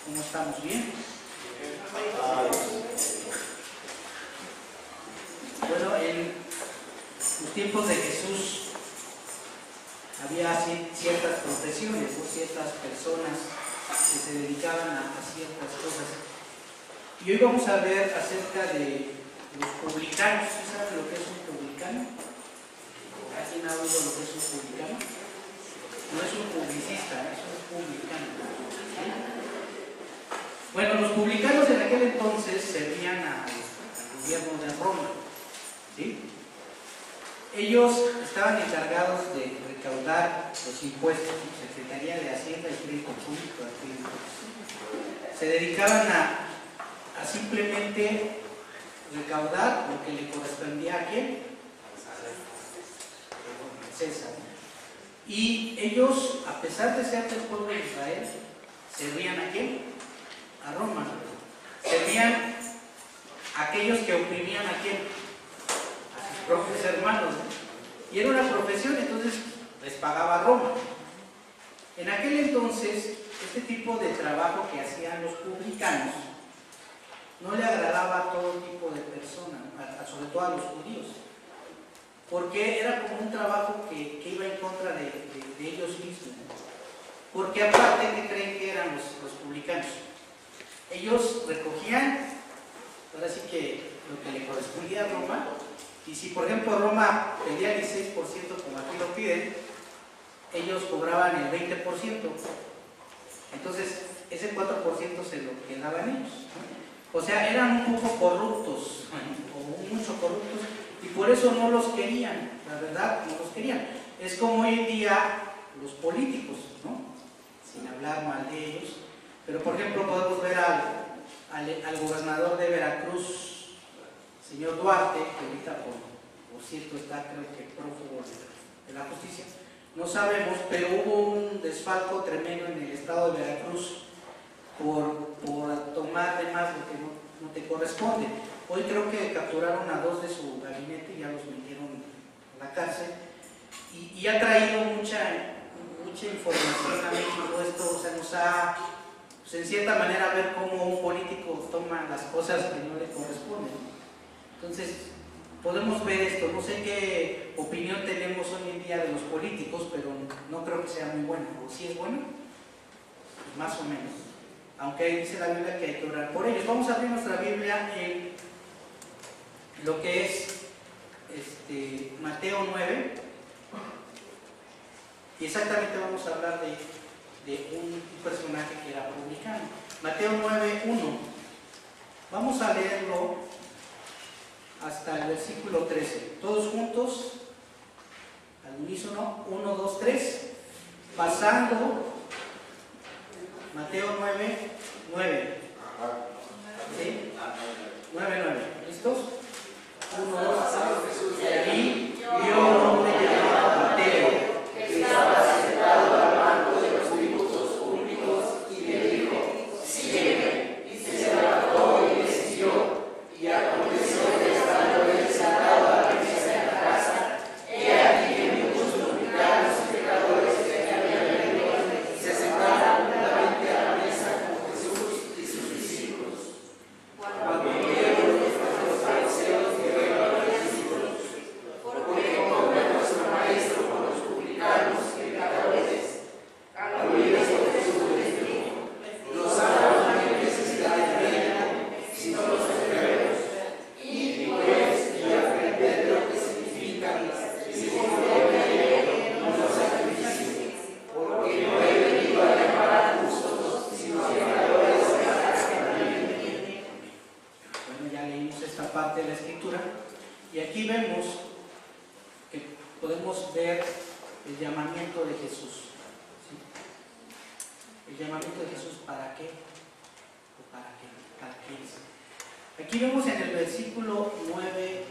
¿Cómo estamos? ¿Bien? Bueno, en los tiempos de Jesús había ciertas profesiones o ciertas personas que se dedicaban a ciertas cosas. Y hoy vamos a ver acerca de los publicanos. ¿Ustedes saben lo que es un publicano? ¿Alguien ha oído lo que es un publicano? No es un publicista, es un publicano. ¿Sí? Bueno, los publicanos en aquel entonces servían al gobierno de Roma. ¿Sí? Ellos estaban encargados de recaudar los impuestos, Secretaría de Hacienda y Crédito Público. Se dedicaban a simplemente recaudar lo que le correspondía a quién? César. Y ellos, a pesar de ser del pueblo de Israel, servían a quién? A Roma. Servían a aquellos que oprimían a quién? A sus propios hermanos. Y era una profesión, entonces les pagaba Roma. En aquel entonces, este tipo de trabajo que hacían los publicanos no le agradaba a todo tipo de personas, sobre todo a los judíos, porque era como un trabajo que iba en contra de ellos mismos. Porque aparte, ¿qué creen que eran los publicanos? Ellos recogían, ahora sí que lo que le correspondía a Roma, y si por ejemplo Roma pedía el 16%, como aquí lo piden, ellos cobraban el 20%. Entonces, ese 4% se lo quedaban ellos. O sea, eran un poco corruptos, o mucho corruptos, y por eso no los querían, la verdad, no los querían. Es como hoy en día los políticos, ¿no? Sin hablar mal de ellos, pero por ejemplo podemos ver al gobernador de Veracruz, señor Duarte, que ahorita por cierto está, creo que prófugo de la justicia, no sabemos, pero hubo un desfalco tremendo en el estado de Veracruz por tomar de más lo que no te corresponde. Hoy creo que capturaron a 2 de su gabinete y ya los metieron a la cárcel, y ha traído mucha información a México esto. O sea, nos ha, pues en cierta manera, ver cómo un político toma las cosas que no le corresponden. Entonces, podemos ver esto. No sé qué opinión tenemos hoy en día de los políticos, pero no creo que sea muy bueno. ¿O sí es bueno? Pues más o menos. Aunque ahí dice la Biblia que hay que orar por ellos. Vamos a abrir nuestra Biblia en lo que es Mateo 9. Y exactamente vamos a hablar de un personaje que era publicano. Mateo 9:1. Vamos a leerlo hasta el versículo 13. Todos juntos, al unísono, 1, 2, 3. Pasando Mateo 9:9. ¿Sí? 9:9. ¿Listos? 1, 2, 3. Y vio un hombre llamado Mateo, que estaba sentado al banco de los tributos públicos, y le dijo: sígueme. Y se levantó y le siguió. Y aconteció que estando él sentado a la mesa en la casa, he aquí que muchos publicanos y pecadores que habían venido se sentaron juntamente a la mesa con Jesús y sus discípulos. Cuando vieron los fariseos dijeron a los discípulos: ¿por qué come nuestro maestro con los publicanos y pecadores? Al oír esto, Jesús les dijo: los sanos no tienen necesidad de médico, sino los enfermos. Y pues, y aprended lo que significa: misericordia quiero, no sacrificio, porque no he venido a llamar a justos, sino a pecadores para que se arrepientan. Bueno, ya leímos esta parte de la Escritura, y aquí vemos que podemos ver el llamamiento de Jesús. ¿Sí? El llamamiento de Jesús, ¿para qué? ¿O para qué? ¿Para qué es? Aquí vemos en el versículo 9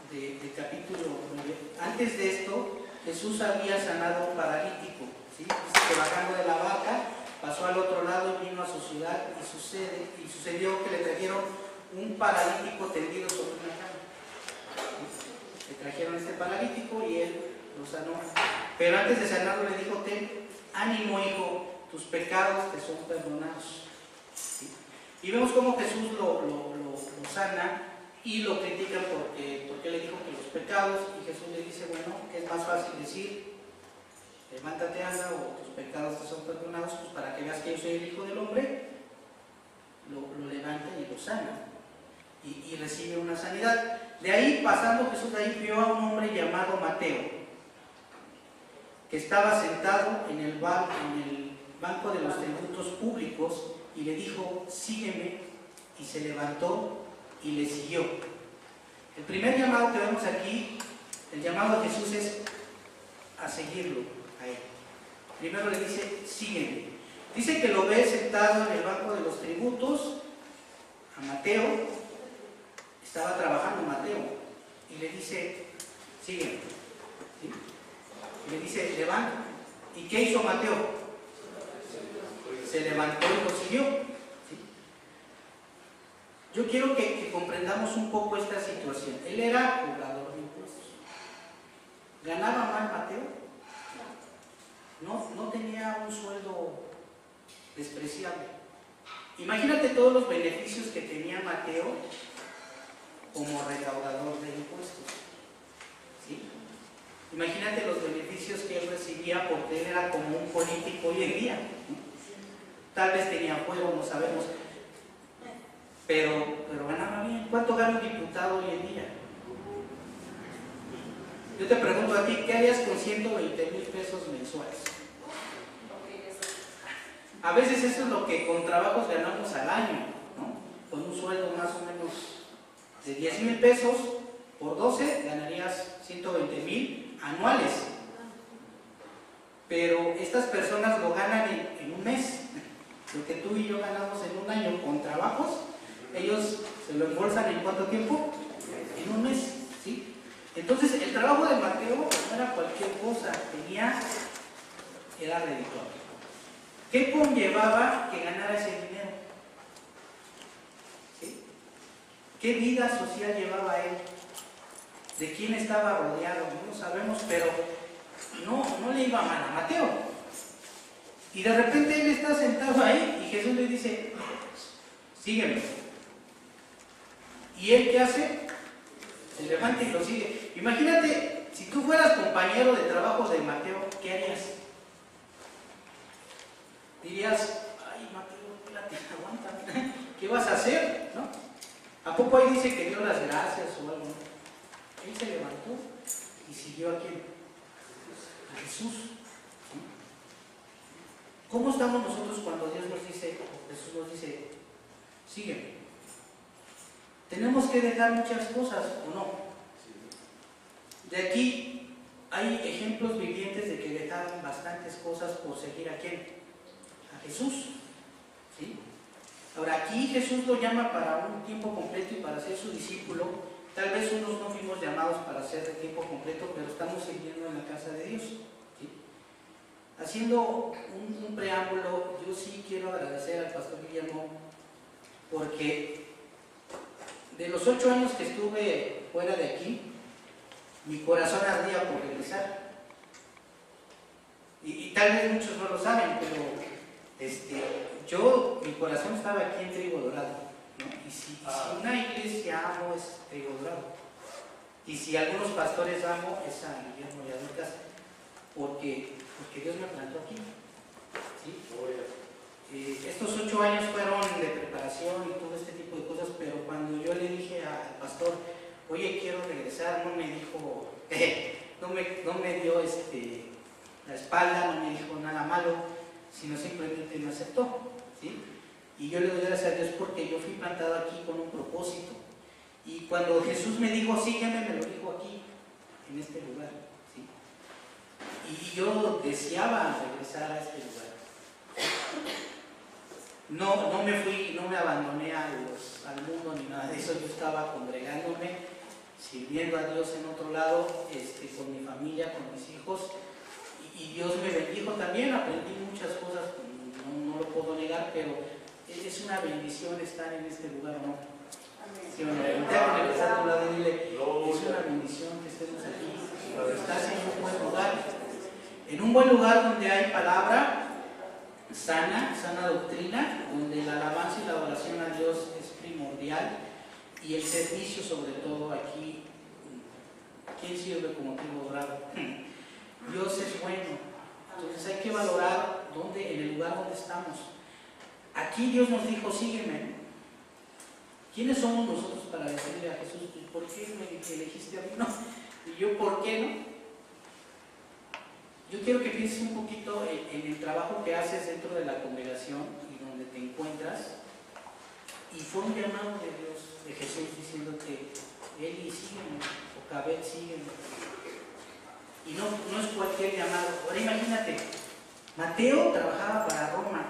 de capítulo 9. Antes de esto, Jesús había sanado a un paralítico. ¿Sí? Dice que bajando de la barca, pasó al otro lado y vino a su ciudad, y sucedió que le trajeron un paralítico tendido sobre una cama. ¿Sí? Le trajeron este paralítico y él lo sanó. Pero antes de sanarlo le dijo: ten ánimo, hijo, tus pecados te son perdonados. Y vemos cómo Jesús lo sana y lo critican porque le dijo que los pecados, y Jesús le dice, bueno, es más fácil decir, levántate, anda, o tus pecados te son perdonados, pues para que veas que yo soy el Hijo del Hombre, lo levanta y lo sana, y recibe una sanidad. De ahí, pasando Jesús de ahí, vio a un hombre llamado Mateo, que estaba sentado en el banco de los tributos públicos, y le dijo, sígueme, y se levantó y le siguió. El primer llamado que vemos aquí, el llamado de Jesús es a seguirlo a él. Primero le dice, sígueme. Dice que lo ve sentado en el banco de los tributos a Mateo. Estaba trabajando Mateo y le dice, sígueme. ¿Sí? Y le dice, levanta. ¿Y qué hizo Mateo? Se levantó y lo siguió. ¿Sí? Yo quiero que comprendamos un poco esta situación. Él era cobrador de impuestos. ¿Ganaba mal Mateo? No tenía un sueldo despreciable. Imagínate todos los beneficios que tenía Mateo como recaudador de impuestos. ¿Sí? Imagínate los beneficios que él recibía porque él era como un político hoy en día. Tal vez tenía fuego, no sabemos, pero ganaba bien. ¿Cuánto gana un diputado hoy en día? Yo te pregunto a ti, ¿qué harías con 120,000 pesos mensuales? A veces eso es lo que con trabajos ganamos al año, ¿no? Con un sueldo más o menos de 10,000 pesos por 12 ganarías 120,000 anuales. Pero estas personas lo ganan en un mes. Lo que tú y yo ganamos en un año con trabajos, ellos se lo embolsan ¿en cuánto tiempo? En un mes, ¿sí? Entonces el trabajo de Mateo no era cualquier cosa, era redituable. ¿Qué conllevaba que ganara ese dinero? ¿Sí? ¿Qué vida social llevaba él? ¿De quién estaba rodeado? No lo sabemos, pero no le iba mal a Mateo. Y de repente él está sentado ahí y Jesús le dice, sígueme. ¿Y él qué hace? Se levanta y lo sigue. Imagínate, si tú fueras compañero de trabajo de Mateo, ¿qué harías? Dirías, ay Mateo, espérate, aguanta, ¿qué vas a hacer? ¿No? ¿A poco ahí dice que dio las gracias o algo? Él se levantó y siguió a quién? A Jesús. ¿Cómo estamos nosotros cuando Dios nos dice, o Jesús nos dice, sígueme? Tenemos que dejar muchas cosas, ¿o no? De aquí hay ejemplos vivientes de que dejaron bastantes cosas por seguir a quién? A Jesús. ¿Sí? Ahora, aquí Jesús lo llama para un tiempo completo y para ser su discípulo. Tal vez unos no fuimos llamados para ser de tiempo completo, pero estamos sirviendo en la casa de Dios. ¿Sí? Haciendo un preámbulo, yo sí quiero agradecer al pastor Guillermo porque de los 8 años que estuve fuera de aquí, mi corazón ardía por regresar. Y tal vez muchos no lo saben, pero mi corazón estaba aquí en Trigo Dorado, ¿no? Y si una iglesia amo es Trigo Dorado. Y si algunos pastores amo es a Guillermo Yaducas, porque Dios me plantó aquí. ¿Sí? Estos 8 años fueron de preparación y todo este tipo de cosas, pero cuando yo le dije al pastor, oye, quiero regresar, no me dijo, no me dio la espalda, no me dijo nada malo, sino simplemente me aceptó. ¿Sí? Y yo le doy gracias a Dios porque yo fui plantado aquí con un propósito. Y cuando Jesús me dijo, sígueme, me lo dijo aquí, en este lugar. ¿Sí? Y yo deseaba regresar a este lugar. No me fui, no me abandoné al mundo ni nada de eso. Yo estaba congregándome, sirviendo a Dios en otro lado, con mi familia, con mis hijos. Y Dios me bendijo también, aprendí muchas cosas, no lo puedo negar, pero es una bendición estar en este lugar, ¿no? Si me preguntan con el que está a tu lado, dile, es una bendición que estemos aquí, estás en un buen lugar donde hay palabra, sana doctrina, donde la alabanza y la adoración a Dios es primordial y el servicio sobre todo aquí. ¿Quién sirve como trigo dorado? Dios es bueno. Entonces hay que valorar en el lugar donde estamos. Aquí Dios nos dijo, sígueme. ¿Quiénes somos nosotros para decirle a Jesús, ¿por qué me elegiste a mí? No. Y yo, ¿por qué no? Yo quiero que pienses un poquito en el trabajo que haces dentro de la congregación y donde te encuentras. Y fue un llamado de Dios, de Jesús, diciéndote, Eli, sígueme, o Cabet, sígueme. Y no es cualquier llamado. Ahora imagínate, Mateo trabajaba para Roma.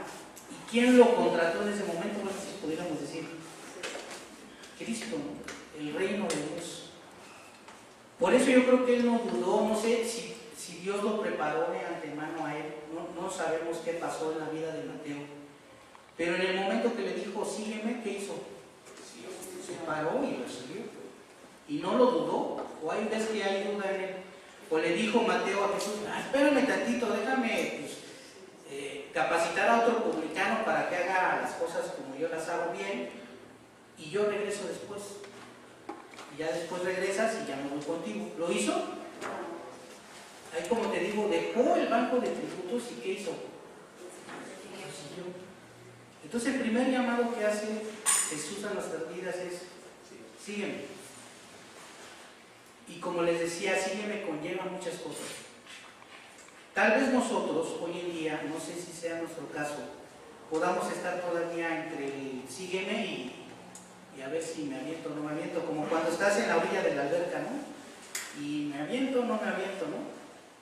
¿Y quién lo contrató en ese momento? Bueno, si pudiéramos decir, Cristo, ¿no? El reino de Dios. Por eso yo creo que él no dudó, no sé si Dios lo preparó de antemano a él, no sabemos qué pasó en la vida de Mateo. Pero en el momento que le dijo, sígueme, ¿qué hizo? Se paró y lo siguió. Y no lo dudó. O hay veces que hay duda en él. O le dijo Mateo a Jesús, espérame tantito, déjame capacitar a otro publicano para que haga las cosas como yo las hago bien, y yo regreso después. Y ya después regresas y ya me voy contigo. ¿Lo hizo? Ahí, como te digo, dejó el banco de tributos y ¿qué hizo? Lo siguió. Entonces el primer llamado que hace Jesús a nuestras vidas es, sígueme. Y como les decía, sígueme conlleva muchas cosas. Tal vez nosotros, hoy en día, no sé si sea nuestro caso, podamos estar todavía entre el sígueme y a ver si me aviento o no me aviento, como cuando estás en la orilla de la alberca, ¿no? Y me aviento o no me aviento, ¿no?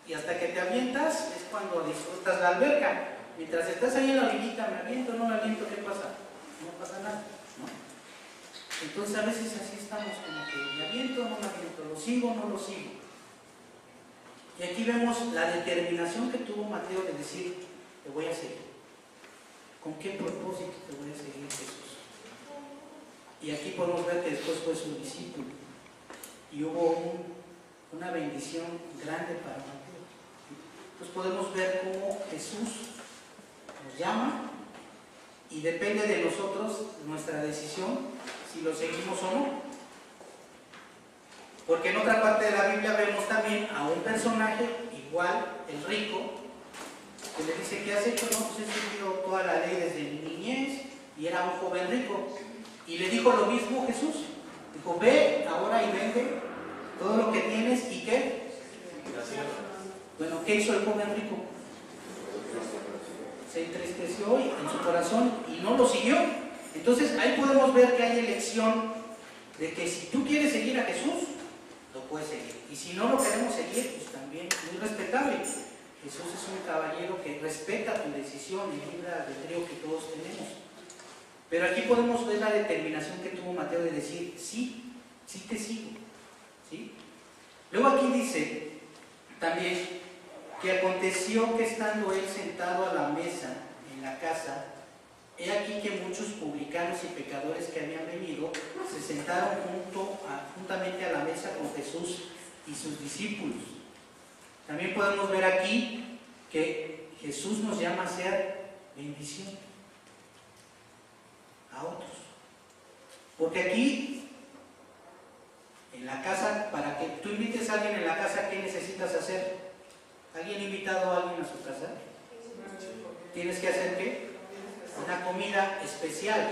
Y hasta que te avientas es cuando disfrutas la alberca. Mientras estás ahí en la orillita, me aviento o no me aviento, ¿qué pasa? No pasa nada, ¿no? Entonces a veces así estamos, como que me aviento o no me aviento, lo sigo o no lo sigo. Y aquí vemos la determinación que tuvo Mateo de decir, te voy a seguir. ¿Con qué propósito te voy a seguir, Jesús? Y aquí podemos ver que después fue su discípulo. Y hubo una bendición grande para Mateo. Entonces podemos ver cómo Jesús nos llama y depende de nosotros nuestra decisión, si lo seguimos o no. Porque en otra parte de la Biblia vemos también a un personaje igual, el rico, que le dice, ¿qué has hecho? No, pues he seguido toda la ley desde mi niñez y era un joven rico. Y le dijo lo mismo Jesús. Dijo, ve ahora y vende todo lo que tienes y ¿qué? Gracias. Bueno, ¿qué hizo el joven rico? Se entristeció en su corazón y no lo siguió. Entonces ahí podemos ver que hay elección de que si tú quieres seguir a Jesús, lo puedes seguir. Y si no lo queremos seguir, pues también muy respetable. Jesús es un caballero que respeta tu decisión, el libre albedrío que todos tenemos. Pero aquí podemos ver la determinación que tuvo Mateo de decir, sí, sí te sigo. ¿Sí? Luego aquí dice también que aconteció que estando él sentado a la mesa en la casa, he aquí que muchos publicanos y pecadores que habían venido se sentaron juntamente a la mesa con Jesús y sus discípulos. También podemos ver aquí que Jesús nos llama a ser bendición a otros. Porque aquí, en la casa, para que tú invites a alguien en la casa, ¿qué necesitas hacer? ¿Alguien ha invitado a alguien a su casa? Tienes que hacer ¿qué? Una comida especial,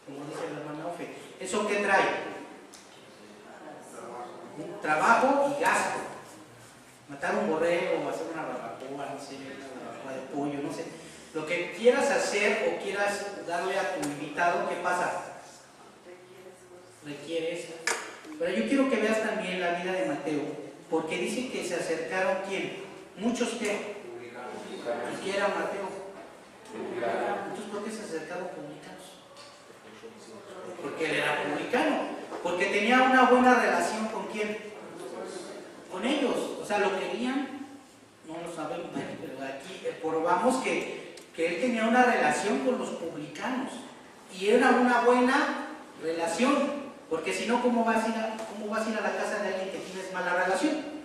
como dice la hermana Ofe. ¿Eso qué trae? Un trabajo y gasto. Matar un borrego, hacer una barbacoa, no sé, una barbacoa de pollo, no sé. Lo que quieras hacer o quieras darle a tu invitado, ¿qué pasa? Requiere eso. Pero yo quiero que veas también la vida de Mateo, porque dice que se acercaron ¿quién? Muchos ¿qué? ¿Y quién era Mateo? Entonces, ¿por qué se acercaron publicanos? Porque él era publicano, porque tenía una buena relación ¿con quién? Con ellos. O sea, lo querían, no lo sabemos, pero aquí probamos que él tenía una relación con los publicanos y era una buena relación, porque si no, ¿cómo vas a ir a la casa de alguien que tienes mala relación?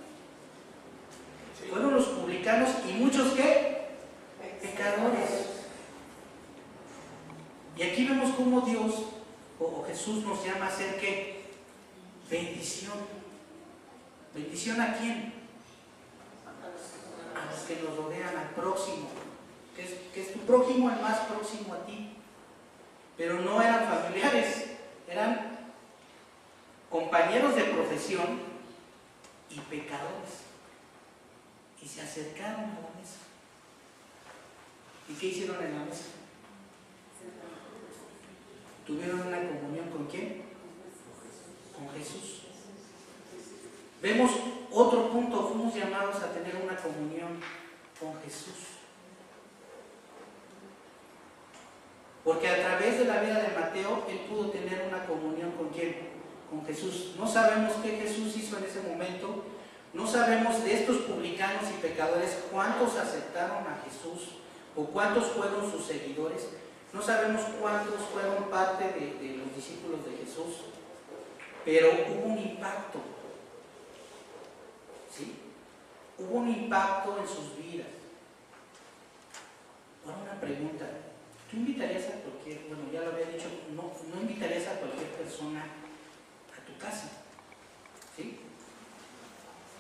Fueron los publicanos y muchos ¿qué? Pecadores. Y aquí vemos cómo Dios o Jesús nos llama a hacer ¿qué? Bendición. ¿Bendición a quién? A los que nos rodean, al próximo. Que es tu prójimo, el más próximo a ti. Pero no eran familiares, eran compañeros de profesión y pecadores. Y se acercaron a la mesa. ¿Y qué hicieron en la mesa? ¿Tuvieron una comunión con quién? Con Jesús. Vemos otro punto, fuimos llamados a tener una comunión con Jesús. Porque a través de la vida de Mateo, él pudo tener una comunión con quién? Con Jesús. No sabemos qué Jesús hizo en ese momento, no sabemos de estos publicanos y pecadores cuántos aceptaron a Jesús o cuántos fueron sus seguidores. No sabemos cuántos fueron parte de los discípulos de Jesús, pero hubo un impacto, ¿sí? Hubo un impacto en sus vidas. Ahora una pregunta, ¿tú invitarías a cualquier, bueno ya lo había dicho, no invitarías a cualquier persona a tu casa? ¿Sí?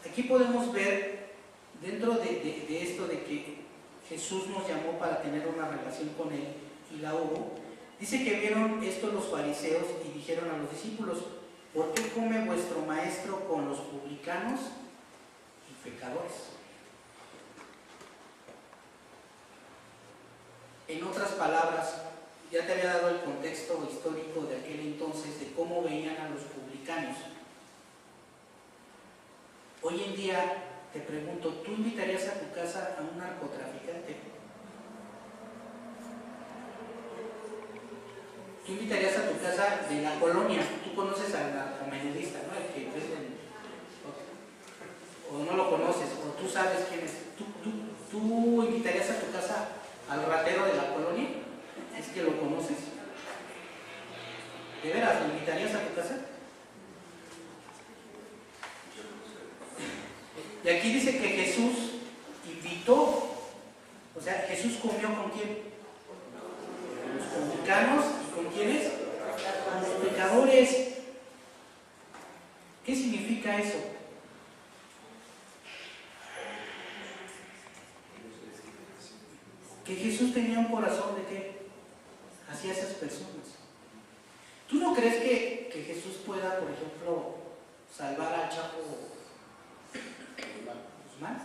Aquí podemos ver dentro de esto de que Jesús nos llamó para tener una relación con Él, y la hubo. Dice que vieron esto los fariseos y dijeron a los discípulos: ¿por qué come vuestro maestro con los publicanos y pecadores? En otras palabras, ya te había dado el contexto histórico de aquel entonces de cómo veían a los publicanos. Hoy en día te pregunto, ¿tú invitarías a tu casa a un narcotraficante? ¿Tú invitarías a tu casa de la colonia? Tú conoces al narcomenudista, ¿no? El que o no lo conoces, o tú sabes quién es. ¿Tú invitarías a tu casa al ratero de la colonia? ¿Es que lo conoces? ¿De veras lo invitarías a tu casa? Y aquí dice que Jesús invitó, o sea, Jesús comió ¿con quién? Con los publicanos. ¿Con quiénes? Con los pecadores. ¿Qué significa eso? Que Jesús tenía un corazón de ¿qué? Hacia esas personas. ¿Tú no crees que Jesús pueda, por ejemplo, salvar a Chapo Guzmán?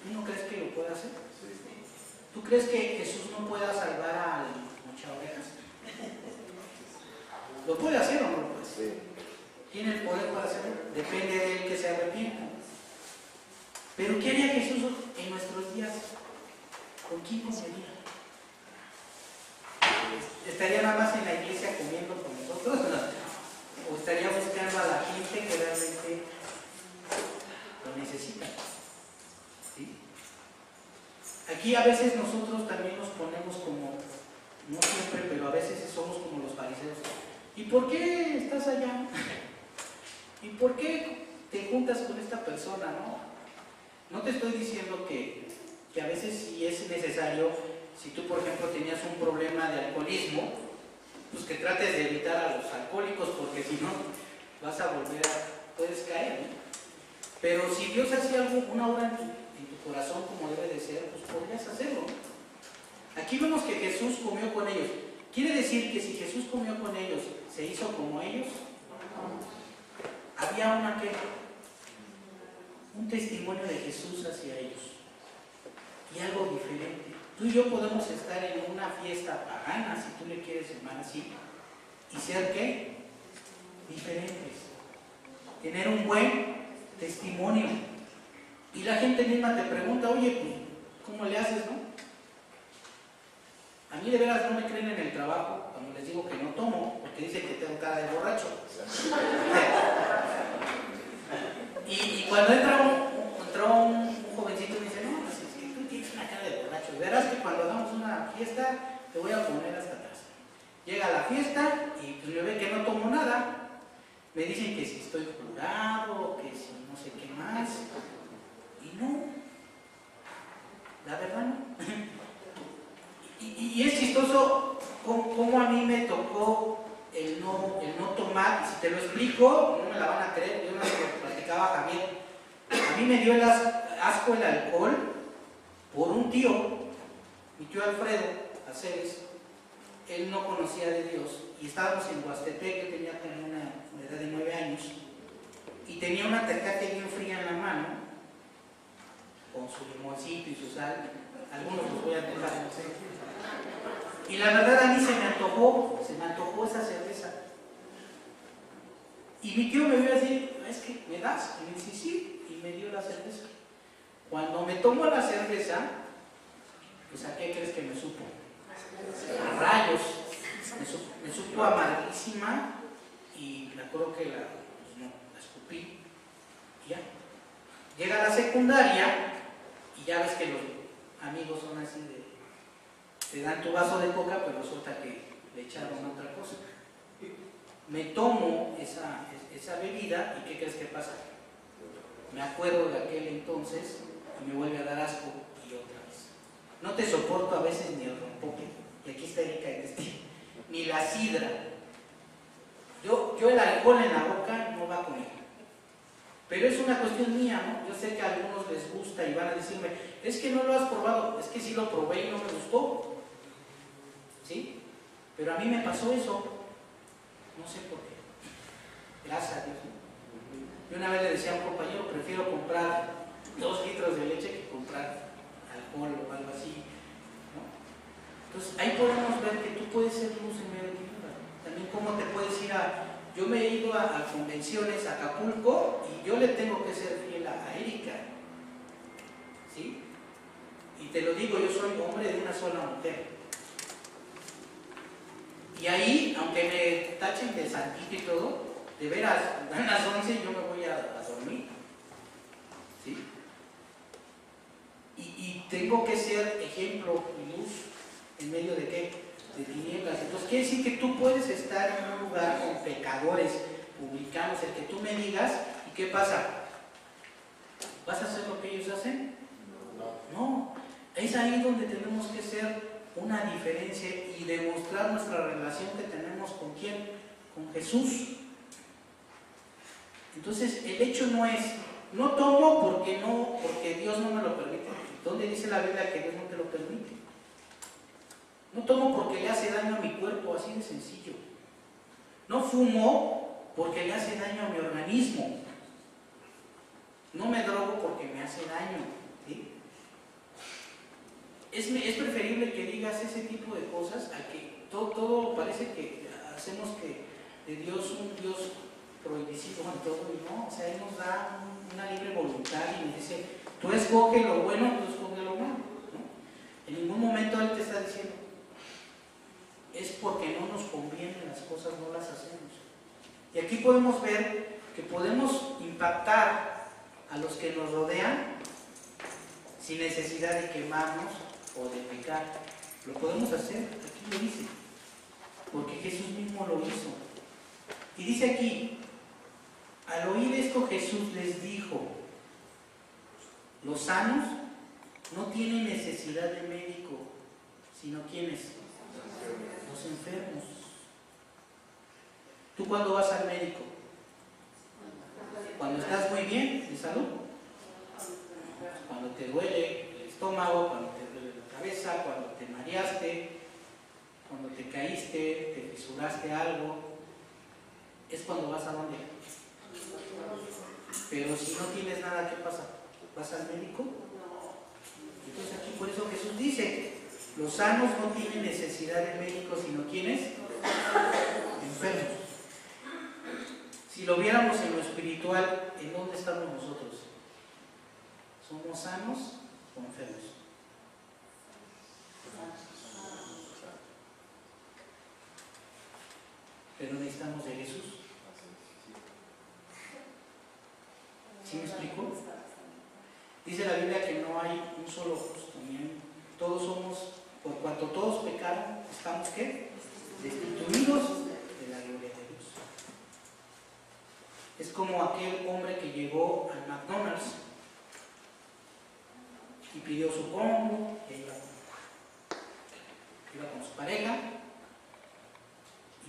¿Tú no crees que lo pueda hacer? ¿Tú crees que Jesús no pueda salvar al Mochaorejas? ¿Lo puede hacer o no lo puede hacer? ¿Tiene el poder para hacerlo? Depende de él que se arrepienta. Pero ¿qué haría Jesús en nuestros días? ¿Con quién comería? ¿Estaría nada más en la iglesia comiendo con nosotros? ¿O estaría buscando a la gente que realmente lo necesita? ¿Sí? Aquí a veces nosotros también nos ponemos como, no siempre, pero a veces somos como los fariseos. ¿Y por qué estás allá? ¿Y por qué te juntas con esta persona? No te estoy diciendo que a veces sí es necesario, si tú por ejemplo tenías un problema de alcoholismo, pues que trates de evitar a los alcohólicos, porque si no vas a puedes caer, ¿no? Pero si Dios hacía algo, una obra en tu corazón como debe de ser, pues podrías hacerlo. Aquí vemos que Jesús comió con ellos. ¿Quiere decir que si Jesús comió con ellos, se hizo como ellos? Había un testimonio de Jesús hacia ellos. Y algo diferente. Tú y yo podemos estar en una fiesta pagana, si tú le quieres llamar así, y ser ¿qué? Diferentes. Tener un buen testimonio. Y la gente misma te pregunta, oye, pues, ¿cómo le haces, no? A mí de veras no me creen en el trabajo cuando les digo que no tomo, porque dicen que tengo cara de borracho. Y cuando entró un jovencito y me dice, no, pues es que tú tienes una cara de borracho. Verás que cuando hagamos una fiesta te voy a poner hasta atrás. Llega a la fiesta y pues me ve que no tomo nada. Me dicen que si estoy curado, que si no sé qué más. Y no, la verdad no. Y es chistoso cómo a mí me tocó el no tomar. Si te lo explico, no me la van a creer. Yo no lo platicaba a Javier. A mí me dio el asco el alcohol por un tío, mi tío Alfredo Aceves. Él no conocía de Dios y estábamos en Huastepec. Yo tenía como una edad de 9 años y tenía una tecate bien fría en la mano con su limoncito y su sal. Algunos los voy a dejar, no sé. Y la verdad a mí se me antojó esa cerveza. Y mi tío me vio así, es que me das, y me dice sí, y me dio la cerveza. Cuando me tomó la cerveza, pues ¿a qué crees que me supo? A rayos. Me supo amarguísima y me acuerdo que la escupí y ya. Llega la secundaria y ya ves que los amigos son así de, te dan tu vaso de coca, pero resulta que le echaron otra cosa. Me tomo esa bebida y ¿qué crees que pasa? Me acuerdo de aquel entonces y me vuelve a dar asco y otra vez. No te soporto a veces ni el rompope, y aquí está Erika y testigo, ni la sidra. Yo el alcohol en la boca no va conmigo. Pero es una cuestión mía, ¿no? Yo sé que a algunos les gusta y van a decirme, es que no lo has probado. Es que sí lo probé y no me gustó. ¿Sí? Pero a mí me pasó eso. No sé por qué. Gracias a Dios. Yo una vez le decía a un compañero, prefiero comprar 2 litros de leche que comprar alcohol o algo así, ¿no? Entonces ahí podemos ver que tú puedes ser luz en medio de tu vida. También cómo te puedes ir yo me he ido a convenciones a Acapulco y yo le tengo que ser fiel a Erika, ¿sí? Y te lo digo, yo soy hombre de una sola mujer. Y ahí, aunque me tachen de santito y todo, de veras, dan las 11 y yo me voy a dormir, ¿sí? Y tengo que ser ejemplo y luz en medio de ¿qué? De tinieblas. Entonces quiere decir que tú puedes estar en un lugar con pecadores, publicanos, el que tú me digas, ¿y qué pasa? ¿Vas a hacer lo que ellos hacen? No. Es ahí donde tenemos que ser una diferencia y demostrar nuestra relación que tenemos con ¿quién? Con Jesús. Entonces el hecho no es, no tomo porque Dios no me lo permite. ¿Dónde dice la Biblia que Dios no te lo permite? No tomo porque le hace daño a mi cuerpo, así de sencillo. No fumo porque le hace daño a mi organismo. No me drogo porque me hace daño, ¿sí? Es preferible que digas ese tipo de cosas a que todo parece que hacemos que de Dios un Dios prohibitivo en todo, y no, o sea, Él nos da una libre voluntad y nos dice, tú escoge lo bueno, tú escoge lo malo, ¿no? En ningún momento Él te está diciendo, es porque no nos conviene las cosas, no las hacemos. Y aquí podemos ver que podemos impactar a los que nos rodean sin necesidad de quemarnos o de pecar. Lo podemos hacer, aquí lo dice, porque Jesús mismo lo hizo. Y dice aquí, al oír esto Jesús les dijo, los sanos no tienen necesidad de médico, sino ¿quiénes? Los enfermos. ¿Tú cuándo vas al médico? ¿Cuando estás muy bien de salud? Cuando te duele el estómago, cuando te duele la cabeza, cuando te mareaste, cuando te caíste, te fisuraste algo, es cuando vas a dónde. Pero si no tienes nada, ¿qué pasa? ¿Vas al médico? Entonces aquí por eso Jesús dice, los sanos no tienen necesidad de médicos, sino ¿quiénes? Enfermos. Si lo viéramos en lo espiritual, ¿en dónde estamos nosotros? ¿Somos sanos o enfermos? Pero necesitamos de Jesús. ¿Sí me explico? Dice la Biblia que no hay un solo justo, todos somos, por cuanto todos pecaron, estamos ¿qué? Destituidos de la gloria de Dios. Es como aquel hombre que llegó al McDonald's y pidió su combo, y iba con su pareja,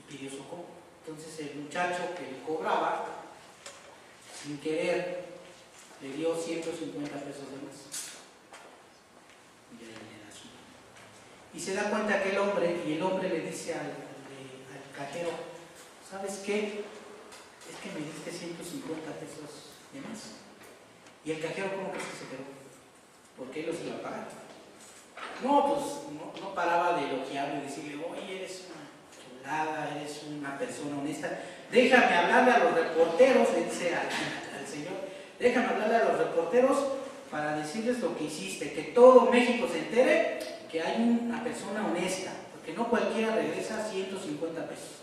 pidió socorro. Entonces el muchacho que le cobraba, sin querer, le dio 150 pesos de más. Y se da cuenta aquel hombre, y el hombre le dice al cajero: ¿sabes qué? Es que me diste 150 pesos de más. Y el cajero, ¿cómo crees que se quedó? Porque él los iba a pagar. No, pues no paraba de elogiarlo y decirle: oye, eres una chulada, eres una persona honesta. Déjame hablarle a los reporteros, le dice al señor, déjame hablarle a los reporteros para decirles lo que hiciste, que todo México se entere que hay una persona honesta, porque no cualquiera regresa 150 pesos,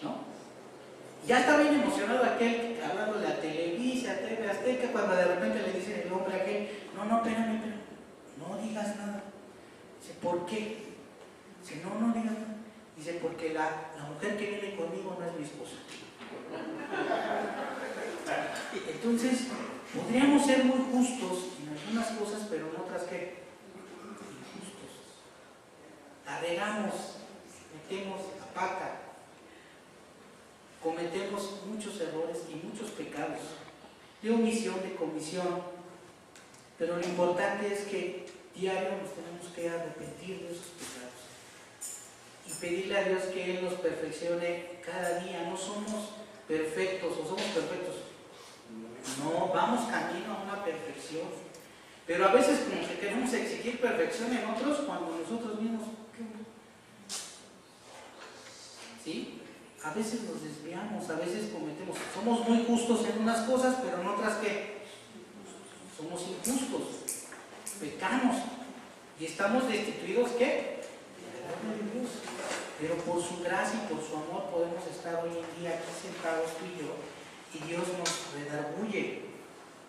¿no? Ya está bien emocionado aquel, hablándole a Televisa, a TV Azteca, cuando de repente le dice el hombre a aquel: no, espérame, no digas nada. Dice: ¿por qué? Dice: no digas nada. Dice: porque la mujer que viene conmigo no es mi esposa. Entonces, podríamos ser muy justos en algunas cosas, pero en otras, ¿qué? Injustos. La regamos, metemos la pata, cometemos muchos errores y muchos pecados, de omisión, de comisión, pero lo importante es que diario nos tenemos que arrepentir de esos pecados y pedirle a Dios que Él nos perfeccione cada día. No somos perfectos o somos perfectos, no, vamos camino a una perfección, pero a veces como que queremos exigir perfección en otros cuando nosotros mismos, ¿sí? A veces nos desviamos, a veces cometemos, somos muy justos en unas cosas, pero en otras, ¿qué? Somos injustos, pecamos y estamos destituidos, ¿qué? De Dios. Pero por su gracia y por su amor podemos estar hoy en día aquí sentados tú y yo, y Dios nos redarguye.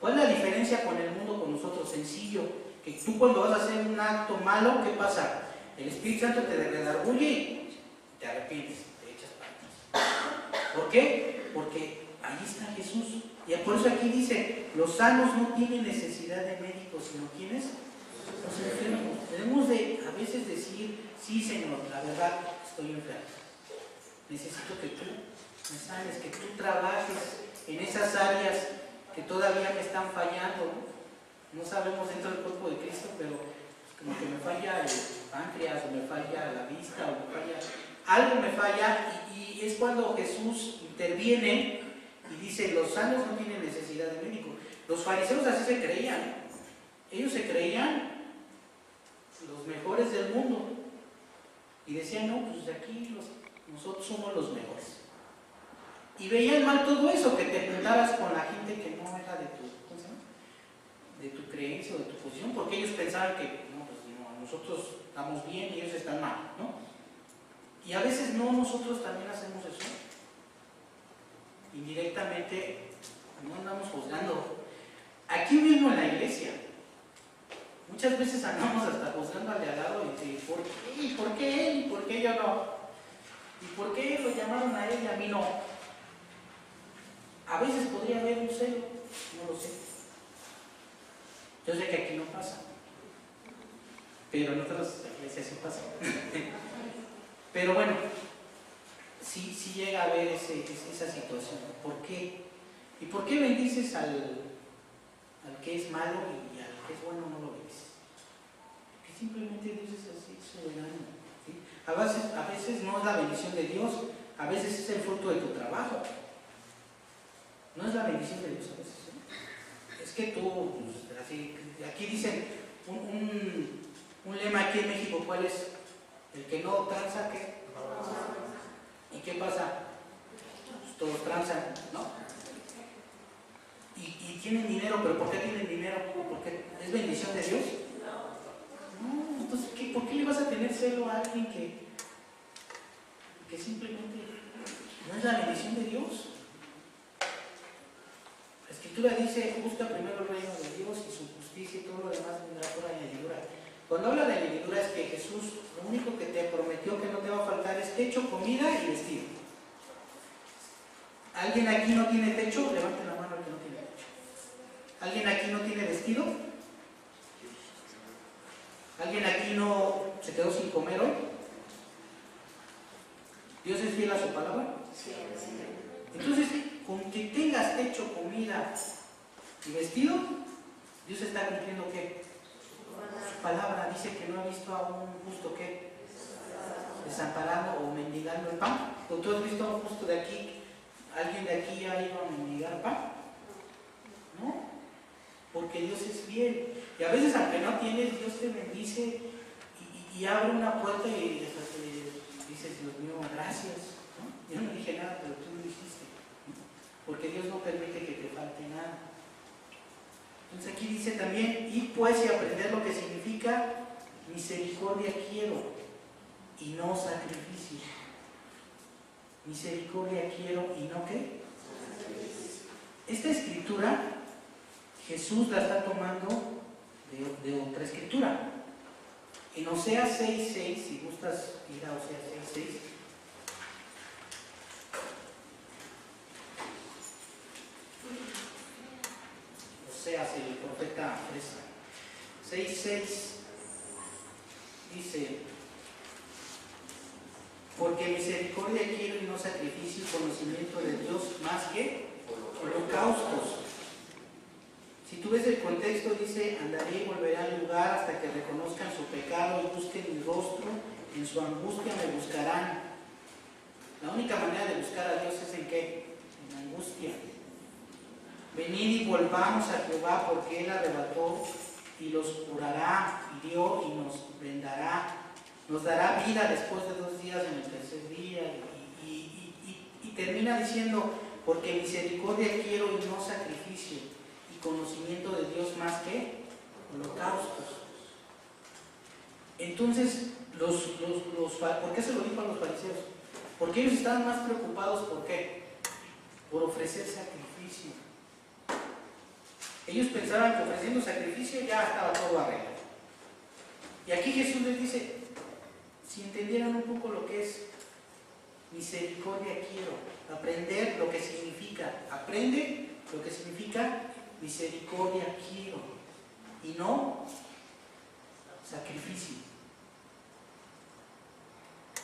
¿Cuál es la diferencia con el mundo, con nosotros? Sencillo, que tú cuando vas a hacer un acto malo, ¿qué pasa? El Espíritu Santo te redarguye y te arrepientes, te echas para atrás. ¿Por qué? Porque ahí está Jesús. Y por eso aquí dice: los sanos no tienen necesidad de médicos, sino ¿quiénes? Los enfermos. Debemos de a veces decir: sí, Señor, la verdad, estoy enfermo. Necesito que tú me sanes, que tú trabajes en esas áreas que todavía me están fallando. No sabemos dentro del cuerpo de Cristo, pero como que me falla el páncreas, o me falla la vista, o me falla, algo me falla, y es cuando Jesús interviene y dice: los sanos no tienen necesidad de médico. Los fariseos así se creían. Ellos se creían los mejores del mundo y decían: no, pues de aquí nosotros somos los mejores. Y veían mal todo eso, que te juntaras con la gente que no era de tu creencia o de tu posición, porque ellos pensaban que no, nosotros estamos bien y ellos están mal, ¿no? Y a veces no, nosotros también hacemos eso. Indirectamente no andamos juzgando. Aquí mismo en la iglesia, muchas veces andamos hasta juzgando al de al lado y decir: ¿por qué? ¿Y por qué él? ¿Y por qué yo no? ¿Y por qué lo llamaron a él y a mí no? A veces podría haber un celo, no lo sé. Yo sé que aquí no pasa, pero en otras iglesias sí pasa. Pero bueno, sí llega a haber esa situación. ¿Por qué? ¿Y por qué bendices al que es malo y al que es bueno no lo bendices? Porque simplemente Dios es así, soberano, ¿sí? A veces no es la bendición de Dios, a veces es el fruto de tu trabajo. No es la bendición de Dios a veces, ¿eh? Es que tú, pues, así, aquí dicen un lema aquí en México: ¿cuál es? El que no tranza, ¿qué? ¿Y qué pasa? Pues todos tranzan, ¿no? Y tienen dinero, pero ¿por qué tienen dinero? ¿Porque es bendición de Dios? No, entonces, ¿por qué le vas a tener celo a alguien que simplemente no es la bendición de Dios? La Escritura dice: busca primero el reino de Dios y su justicia, y todo lo demás vendrá por añadidura. Cuando habla de añadidura es que Jesús lo único que te prometió que no te va a faltar es techo, comida y vestido. ¿Alguien aquí no tiene techo? Levante la mano el que no tiene techo. ¿Alguien aquí no tiene vestido? ¿Alguien aquí no se quedó sin comer hoy? ¿Dios es fiel a su palabra? Sí. Entonces, con que tengas techo, comida y vestido, Dios está cumpliendo ¿qué? Su palabra. Dice que no ha visto a un justo ¿qué? Desamparado o mendigando el pan. ¿O tú has visto a un justo de aquí? ¿Alguien de aquí ha ido a mendigar pan? No, porque Dios es fiel. Y a veces, aunque no tienes, Dios te bendice y abre una puerta y dices, Dios mío, gracias. ¿No? Yo no dije nada, pero tú lo dijiste. Porque Dios no permite que te falte nada. Entonces aquí dice también, y pues y aprender lo que significa misericordia quiero y no sacrificio. Misericordia quiero y no ¿qué? Esta escritura Jesús la está tomando de otra escritura. En Oseas 6:6, si gustas ir a Oseas 6:6. Oseas, el profeta Fresa. 6:6 dice: porque misericordia quiero y no sacrificio, y conocimiento de Dios más que holocaustos. Si tú ves el contexto, dice: andaré y volveré al lugar hasta que reconozcan su pecado y busquen mi rostro, en su angustia me buscarán. La única manera de buscar a Dios es ¿en qué? En la angustia. Venid y volvamos a Jehová, porque Él arrebató y los curará, hirió y nos vendará. Nos dará vida después de 2 días en el tercer día. Y termina diciendo: porque misericordia quiero y no sacrificio, y conocimiento de Dios más que holocaustos. Entonces, ¿por qué se lo dijo a los fariseos? Porque ellos estaban más preocupados, ¿por qué? Por ofrecer sacrificio. Ellos pensaban que ofreciendo sacrificio ya estaba todo arreglado. Y aquí Jesús les dice: si entendieran un poco lo que es misericordia quiero, aprender lo que significa, aprende lo que significa misericordia quiero y no sacrificio.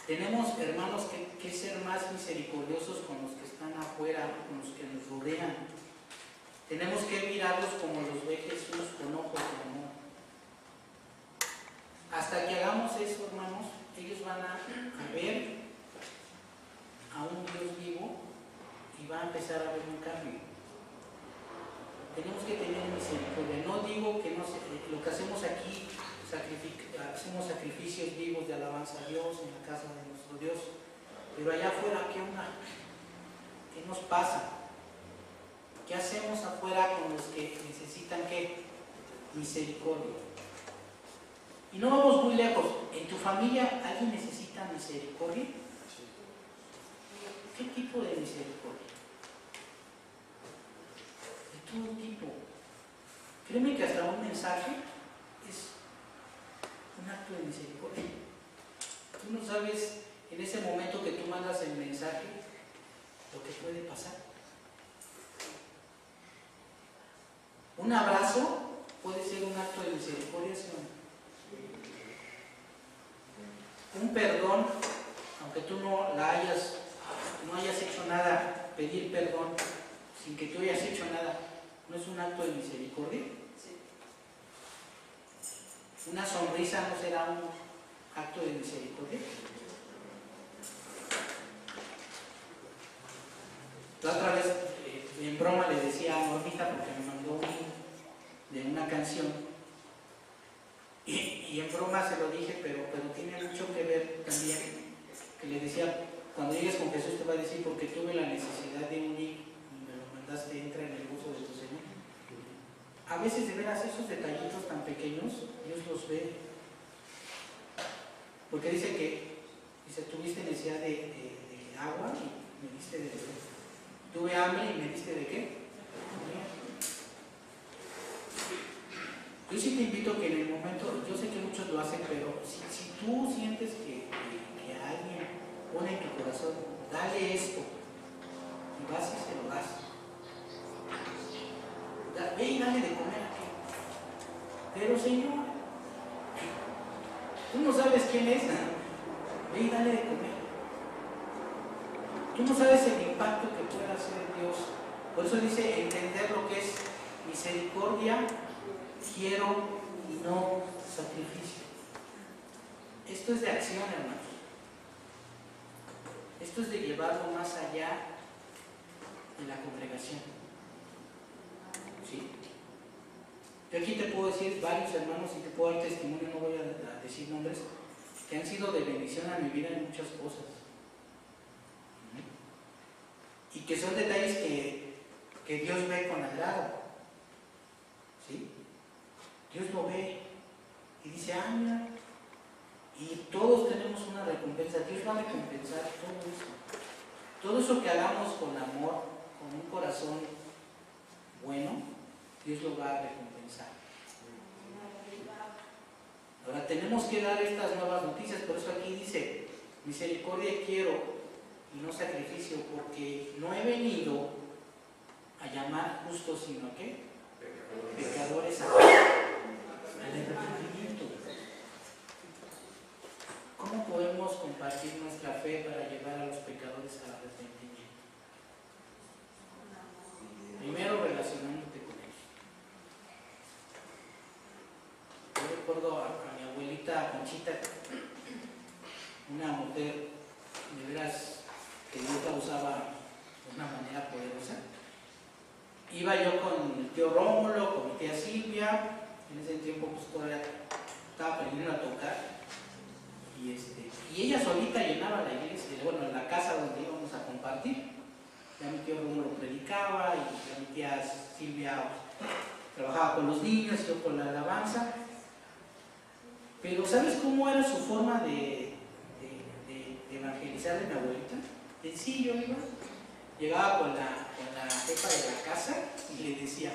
Tenemos, hermanos, que ser más misericordiosos con los que están afuera, con los que nos rodean. Tenemos que mirarlos como los ve Jesús, con ojos de amor. Hasta que hagamos eso, hermanos, ellos van a ver a un Dios vivo y va a empezar a haber un cambio. Tenemos que tener misericordia. No digo que lo que hacemos aquí, hacemos sacrificios vivos de alabanza a Dios en la casa de nuestro Dios, pero allá afuera, ¿qué onda? ¿Qué nos pasa? ¿Qué hacemos afuera con los que necesitan qué? Misericordia. Y no vamos muy lejos. ¿En tu familia alguien necesita misericordia? ¿Qué tipo de misericordia? De todo tipo. Créeme que hasta un mensaje es un acto de misericordia. Tú no sabes en ese momento que tú mandas el mensaje lo que puede pasar. Un abrazo puede ser un acto de misericordia, ¿sí o no? Un perdón, aunque tú no hayas hecho nada, pedir perdón sin que tú hayas hecho nada, ¿no es un acto de misericordia? Sí. ¿Una sonrisa no será un acto de misericordia? La otra vez, en broma, le decía a Normita, porque me mandó de una canción, y en broma se lo dije, pero tiene mucho que ver también, que le decía: cuando llegues con Jesús te va a decir, porque tuve la necesidad de un hijo y me lo mandaste, entra en el gozo de tu Señor. A veces, de veras, esos detallitos tan pequeños, Dios los ve. Porque dice, tuviste necesidad de agua y me diste de beber. Tuve hambre y me diste de qué? Yo sí te invito que en el momento, yo sé que muchos lo hacen, pero si tú sientes que alguien pone en tu corazón, dale esto, y vas y se lo das. Ve y dale de comer aquí. Pero Señor, tú no sabes quién es, ve y dale de comer. Tú no sabes el impacto que puede hacer Dios. Por eso dice entender lo que es misericordia, quiero y no sacrificio. Esto es de acción, hermanos. Esto es de llevarlo más allá de la congregación. ¿Sí? Yo aquí te puedo decir varios hermanos y te puedo dar testimonio, no voy a decir nombres, que han sido de bendición a mi vida en muchas cosas. Y que son detalles que Dios ve con agrado. ¿Sí? Dios lo ve y dice, ah, mira, y todos tenemos una recompensa. Dios va a recompensar todo eso. Todo eso que hagamos con amor, con un corazón bueno, Dios lo va a recompensar. Ahora tenemos que dar estas nuevas noticias, por eso aquí dice, misericordia quiero y no sacrificio, porque no he venido a llamar justos, sino que pecadores al arrepentimiento. ¿Cómo podemos compartir nuestra fe para llevar a los pecadores al arrepentimiento? Primero, relacionándote con ellos. Yo recuerdo a mi abuelita Conchita, una mujer de veras que Dios la usaba de una manera poderosa. Iba yo con el tío Rómulo, con mi tía Silvia, en ese tiempo pues todavía estaba aprendiendo a tocar, y ella solita llenaba la iglesia, bueno, en la casa donde íbamos a compartir. Ya mi tío Rómulo predicaba y ya mi tía Silvia trabajaba con los niños, yo con la alabanza. Pero ¿sabes cómo era su forma de evangelizar de mi abuelita? Sencillo, llegaba con la jefa de la casa y le decía,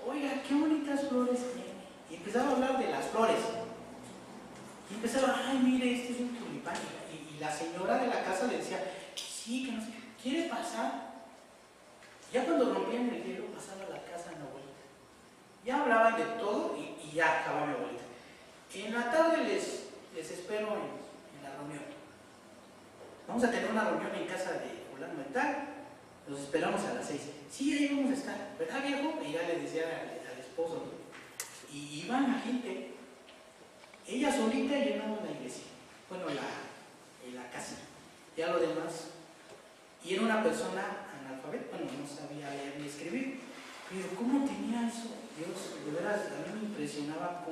oiga, qué bonitas flores tiene. Y empezaba a hablar de las flores. Y empezaba, ay, mire, este es un tulipán. Y la señora de la casa le decía, sí, que no sé qué, ¿quiere pasar? Ya cuando rompían el hielo, pasaba a la casa de mi abuelita. Ya hablaban de todo y ya acababa mi abuelita. En la tarde les espero en la reunión. Vamos a tener una reunión en casa de fulano de tal. Los esperamos a las 6. Sí, ahí vamos a estar, ¿verdad, viejo? Y ya le decía al esposo, ¿no? Y iban la gente. Ella solita llenaba la iglesia. Bueno, la casa. Ya lo demás. Y era una persona analfabeta, bueno, no sabía leer ni escribir. Pero ¿cómo tenía eso? Dios, de veras, a mí me impresionaba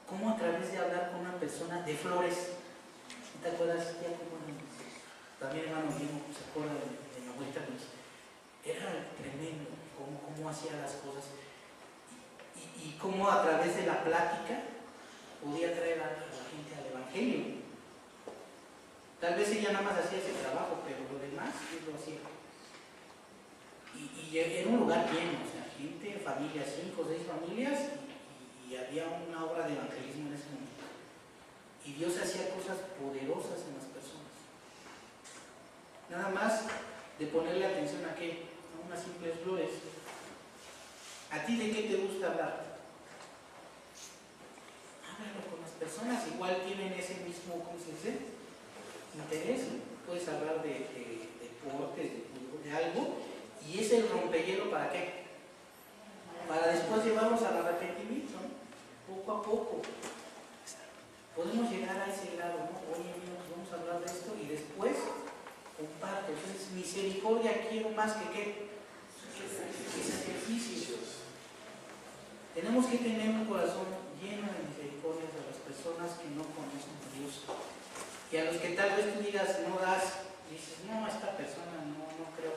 cómo a través de hablar con una persona de flores. ¿Te acuerdas? Ya como también hermano mismo se acuerda de mi abuelita, pues, era tremendo cómo hacía las cosas y cómo a través de la plática podía traer a la gente al evangelio. Tal vez ella nada más hacía ese trabajo, pero lo demás él lo hacía. Y era un lugar lleno, o sea, gente, familias, 5 o 6 familias, y había una obra de evangelismo en ese momento. Y Dios hacía cosas poderosas en las personas. Nada más de ponerle atención a qué, a unas simples flores. ¿A ti de qué te gusta hablar? Háblalo con las personas, igual tienen ese mismo, ¿cómo se dice? Interés. Puedes hablar de deportes, de algo, y es el rompehielo ¿para qué? Para después llevarlos al arrepentimiento, ¿no? Poco a poco. Podemos llegar a ese grado, ¿no? Oye, mira, pues vamos a hablar de esto y después comparto. Entonces, misericordia quiero más que qué? Que sacrificios. Tenemos que tener un corazón lleno de misericordia a las personas que no conocen a Dios. Y a los que tal vez tú digas, no das, dices, no, esta persona no creo.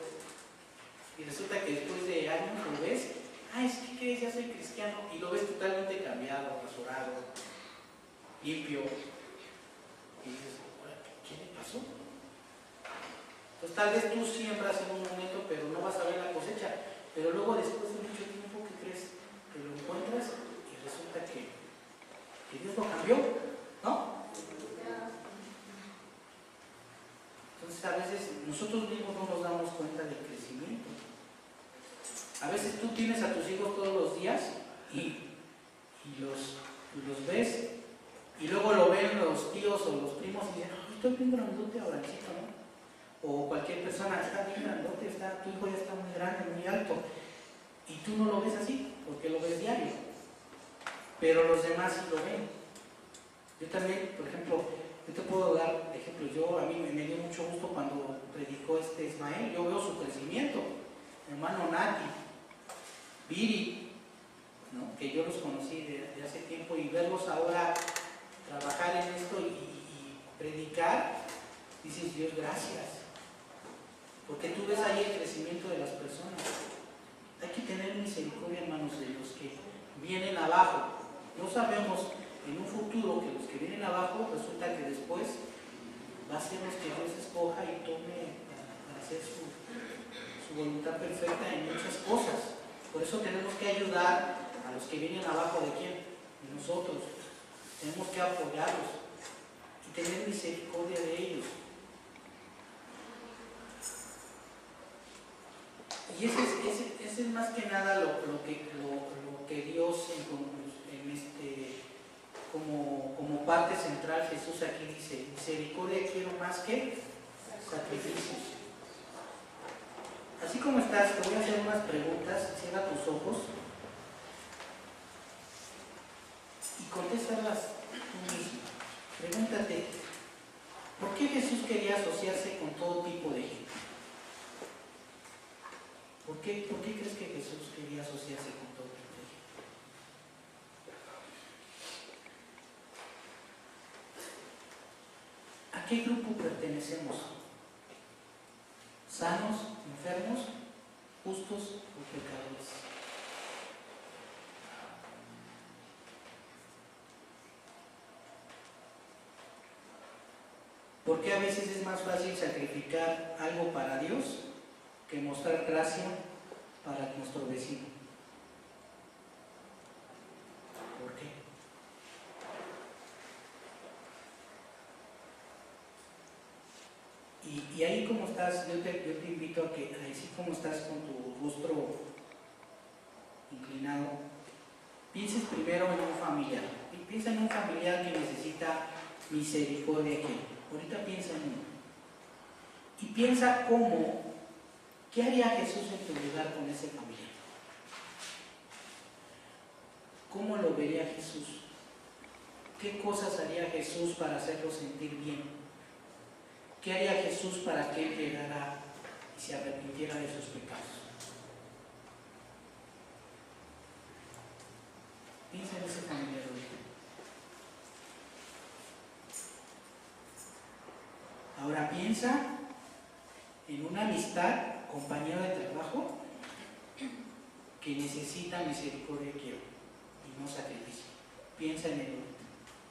Y resulta que después de años lo ves, es que crees, ya soy cristiano, y lo ves totalmente cambiado, rasurado, limpio, y dices, ¿qué le pasó? Pues tal vez tú siembras en un momento, pero no vas a ver la cosecha, pero luego después de mucho tiempo, ¿qué crees? Te lo encuentras y resulta que Dios lo cambió, ¿no? Entonces a veces nosotros mismos no nos damos cuenta del crecimiento. A veces tú tienes a tus hijos todos los días y los ves. Y luego lo ven los tíos o los primos y dicen, estoy bien grandote, Abrancito, ¿no? O cualquier persona, está bien grandote, tu hijo ya está muy grande, muy alto, y tú no lo ves así, porque lo ves diario, pero los demás sí lo ven. Yo también, por ejemplo, yo te puedo dar ejemplos. A mí me dio mucho gusto cuando predicó Ismael. Yo veo su crecimiento. Mi hermano Nati, Viri, ¿no? Que yo los conocí de hace tiempo, y verlos ahora trabajar en esto y predicar, dices, Dios, gracias. Porque tú ves ahí el crecimiento de las personas. Hay que tener misericordia, hermanos, de los que vienen abajo. No sabemos en un futuro que los que vienen abajo resulta que después va a ser los que Dios escoja y tome para hacer su voluntad perfecta en muchas cosas. Por eso tenemos que ayudar a los que vienen abajo. ¿De quién? De nosotros. Tenemos que apoyarlos y tener misericordia de ellos. Y ese es más que nada lo que Dios como parte central. Jesús aquí dice, misericordia quiero más que sacrificios. Así como estás, te voy a hacer unas preguntas. Cierra tus ojos y contéstalas tú mismo. Pregúntate, ¿por qué Jesús quería asociarse con todo tipo de gente? ¿Por qué crees que Jesús quería asociarse con todo tipo de gente? ¿A qué grupo pertenecemos? ¿Sanos, enfermos, justos o pecadores? ¿Por qué a veces es más fácil sacrificar algo para Dios que mostrar gracia para nuestro vecino? ¿Por qué? Y ahí como estás, yo te invito a que, así como estás con tu rostro inclinado, pienses primero en un familiar. Piensa en un familiar que necesita misericordia aquí. Ahorita piensa en uno. Y piensa ¿qué haría Jesús en tu lugar con ese familiar? ¿Cómo lo vería Jesús? ¿Qué cosas haría Jesús para hacerlo sentir bien? ¿Qué haría Jesús para que él llegara y se arrepintiera de sus pecados? Piensa en ese familiar ahorita. Ahora piensa en una amistad, compañero de trabajo, que necesita misericordia y no sacrificio. Piensa en él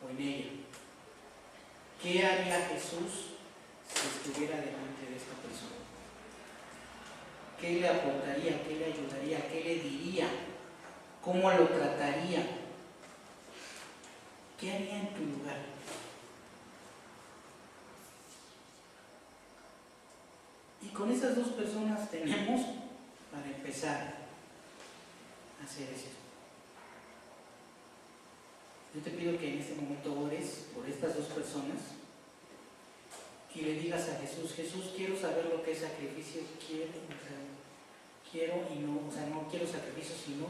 o en ella. ¿Qué haría Jesús si estuviera delante de esta persona? ¿Qué le aportaría? ¿Qué le ayudaría? ¿Qué le diría? ¿Cómo lo trataría? ¿Qué haría en tu lugar? Y con esas dos personas tenemos para empezar a hacer eso. Yo te pido que en este momento ores por estas dos personas y le digas a Jesús, Jesús, quiero saber lo que es sacrificio, no quiero sacrificio, sino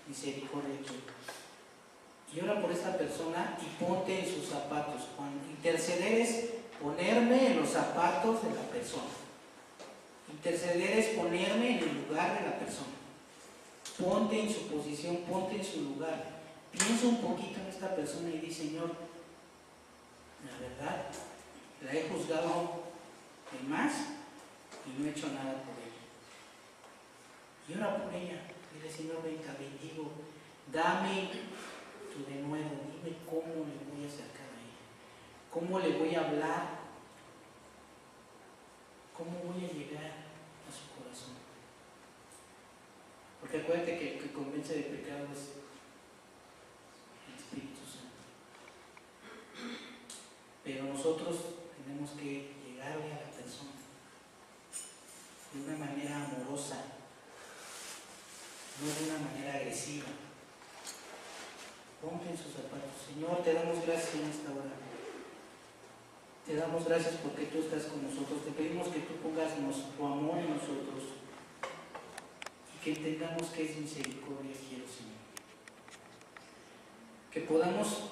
misericordia quiero. Y ora por esta persona y ponte en sus zapatos. Cuando interceder es ponerme en los zapatos de la persona. Interceder es ponerme en el lugar de la persona. Ponte en su posición, ponte en su lugar. Piensa un poquito en esta persona y di, Señor, la verdad, la he juzgado de más y no he hecho nada por ella. Y ora por ella. Dile, Señor, venga, bendigo, dame tu de nuevo, dime cómo le voy a acercar a ella, cómo le voy a hablar, cómo voy a llegar a su corazón. Porque acuérdate que el que convence de pecado es el Espíritu Santo. Pero nosotros tenemos que llegarle a la persona de una manera amorosa, no de una manera agresiva. Ponte en sus zapatos. Señor, te damos gracias en esta hora. Te damos gracias porque tú estás con nosotros. Te pedimos que tú pongas tu amor en nosotros y que entendamos que es misericordia, quiero, Señor. Que podamos